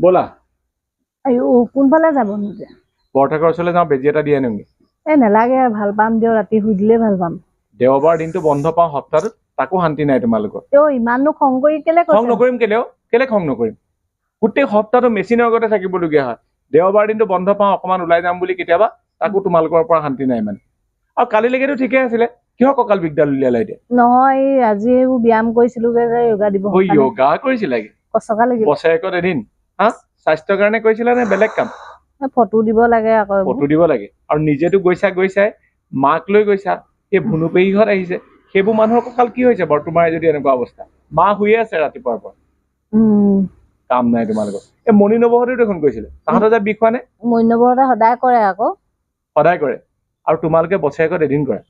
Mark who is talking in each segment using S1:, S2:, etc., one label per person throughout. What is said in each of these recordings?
S1: ব'লা
S2: আইও কোনফালে যাব নিজে
S1: বৰঠাকৰ ওচৰলৈ যাওঁ, বেজি এটা দি আনোগে।
S2: নেলাগে ভাল পাম দিয়ক ৰাতি শুই দিলে ভাল পাম
S1: দেওবাৰ দিনটো বন্ধ পাওঁ সপ্তাহটোত, তাকো শান্তি নাই তোমালোকৰ।
S2: ইমাননো খং কৰি কেলে
S1: খং
S2: কৈছে
S1: নকৰিম কেলে খং নকৰিম? গোটেই সপ্তাহটো মেচিনৰ আগতে থাকিবলগীয়া হয়। দেওবাৰ দিনটো বন্ধ পাওঁ, অকণমান ওলাই যাম বুলি কেতিয়াবা, তাকো তোমালোকৰ পৰা শান্তি নাই মানে। আৰু কালিলৈকেতো ঠিকে আছিলে, কিহৰ কঁকাল বিকডাল উলিয়ালা এতিয়া?
S2: নহয় আজি এইবোৰ ব্যায়াম কৰিছিলোগে যে য়োগা দিৱসৰ কাৰণে।
S1: য়োগা কৰিছিলাগে
S2: কচকা লাগিল
S1: বছৰেকত এদিন? হা, স্বাস্থ্যৰ কাৰণে কৰিছিলা নে বেলেগ কাম?
S2: ফটো দিব লাগে আকৌ
S1: ফটো দিব লাগে। আৰু নিজেতো গৈছাই, মাক লৈ গৈছা, এই ভুনু পেহীহঁত আহিছে, সেইবোৰ মানুহৰ কঁকাল কি হৈছে বাৰু তোমাৰ যদি এনেকুৱা অৱস্থা? মা শুয়ে আছে ৰাতিপুৱাৰ পৰা, কাম নাই তোমালোকৰ। এই মণি নৱহঁতেও দেখোন কৈছিলে তাহাঁতৰ যে বিষ হোৱা নে?
S2: মন্যবৰতে সদায় কৰে আকৌ।
S1: সদায় কৰে, আৰু তোমালোকে বছৰেকত এদিন কৰা।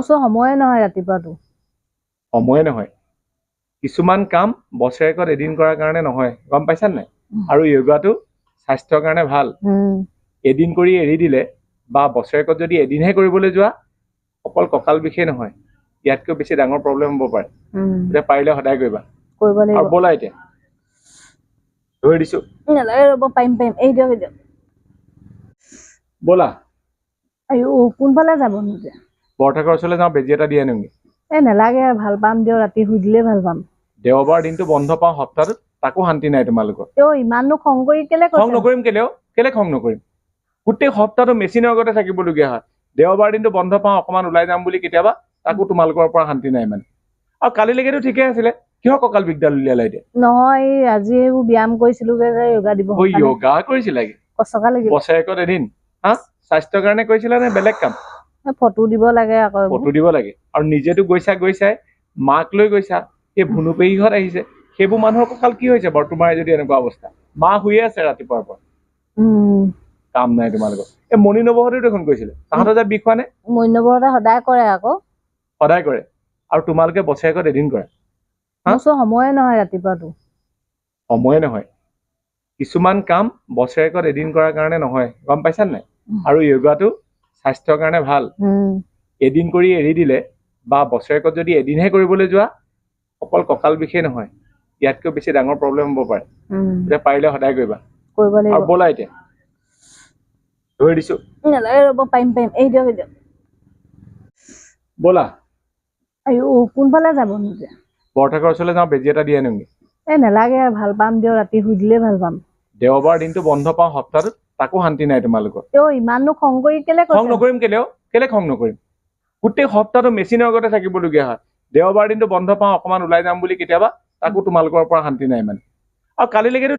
S2: সময়ে নহয় ৰাতিপুৱাটো।
S1: সময়ে নহয়, কিছুমান কাম বছৰেকত এদিন কৰাৰ কাৰণে নহয়, গম পাইছা নাই? আৰু য়োগাটো স্বাস্থ্যৰ কাৰণে ভাল। এদিন কৰি এৰি দিলে বা বছৰেকত যদি এদিনহে কৰিবলৈ যোৱা, অকল কঁকাল বিষেই নহয়, ইয়াতকৈ বেছি ডাঙৰ প্ৰব্লেম হ'ব পাৰে। এতিয়া পাৰিলে সদায় কৰিবা। আৰু ব'লা এতিয়া, ধৰি দিছো।
S2: নেলাগে ৰ'ব, পাৰিম এই দিয়ক
S1: ব'লা
S2: আইও কোনফালে যাব নিজে
S1: বৰঠাকৰ ওচৰলৈ যাওঁ, বেজি এটা দি আনোগে।
S2: নেলাগে ভাল পাম দিয়ক ৰাতি শুই দিলে ভাল পাম
S1: দেওবাৰ দিনটো বন্ধ পাওঁ সপ্তাহটোত, তাকো শান্তি নাই তোমালোকৰ।
S2: ইমাননো খং কৰি কেলে
S1: খং নকৰিম কেলে খং নকৰিম? গোটেই সপ্তাহটো মেচিনৰ আগতে থাকিবলগীয়া হয়। দেওবাৰ দিনটো বন্ধ পাওঁ, অকণমান ওলাই যাম বুলি কেতিয়াবা, তাকো তোমালোকৰ পৰা শান্তি নাই মানে। আৰু কালিলৈকেতো ঠিকে আছিলে, কিহৰ কঁকাল বিকডাল উলিয়ালা এতিয়া?
S2: নহয় আজি এইবোৰ ব্যায়াম কৰিছিলোগে যে য়োগা দিৱসৰ কাৰণে।
S1: য়োগা কৰিছিলাগে
S2: কচকা লাগিল
S1: বছৰেকত এদিন? হা, স্বাস্থ্যৰ কাৰণে কৰিছিলা নে বেলেগ কাম?
S2: ফটো দিব লাগে আকৌ।
S1: ফটো দিব লাগে। আৰু নিজেতো গৈছাই, মাক লৈ গৈছা, এই ভুনু পেহীহঁত আহিছে, সেইবোৰ মানুহৰ কঁকাল কি হৈছে বাৰু তোমাৰ যদি এনেকুৱা অৱস্থা? মা শুয়ে আছে ৰাতিপুৱাৰ পৰা, কাম নাই তোমালোকৰ। এই মণি নৱহঁতেও দেখোন কৈছিলে তাহাঁতৰ যে বিষ হোৱা নে?
S2: মন্যবৰতে সদায় কৰে আকৌ।
S1: সদায় কৰে, আৰু তোমালোকে বছৰেকত এদিন কৰা।
S2: সময়ে নহয় ৰাতিপুৱাটো।
S1: সময়ে নহয়, কিছুমান কাম বছৰেকত এদিন কৰাৰ কাৰণে নহয়, গম পাইছা নাই? আৰু য়োগাটো স্বাস্থ্যৰ কাৰণে ভাল। এদিন কৰি এৰি দিলে বা বছৰেকত যদি এদিনহে কৰিবলৈ যোৱা, অকল কঁকাল বিষেই নহয়, ইয়াতকৈ বেছি ডাঙৰ প্ৰব্লেম হ'ব পাৰে। এতিয়া পাৰিলে সদায় কৰিবা। আৰু ব'লা এতিয়া, ধৰি দিছো।
S2: নেলাগে ৰ'ব, পাৰিম এই দিয়ক
S1: ব'লা
S2: আইও কোনফালে যাব নিজে
S1: বৰঠাকৰ ওচৰলৈ যাওঁ, বেজি এটা দি আনোগে।
S2: নেলাগে ভাল পাম দিয়ক ৰাতি শুই দিলে ভাল পাম
S1: দেওবাৰ দিনটো বন্ধ পাওঁ সপ্তাহটোত, তাকো শান্তি নাই তোমালোকৰ।
S2: ইমাননো খং কৰি কেলে
S1: খং নকৰিম কেলে খং নকৰিম? গোটেই সপ্তাহটো মেচিনৰ আগতে থাকিবলগীয়া হয়। দেওবাৰ দিনটো বন্ধ পাওঁ, অকণমান ওলাই যাম বুলি কেতিয়াবা, তাকো তোমালোকৰ পৰা শান্তি নাই মানে। আৰু কালিলৈকেতো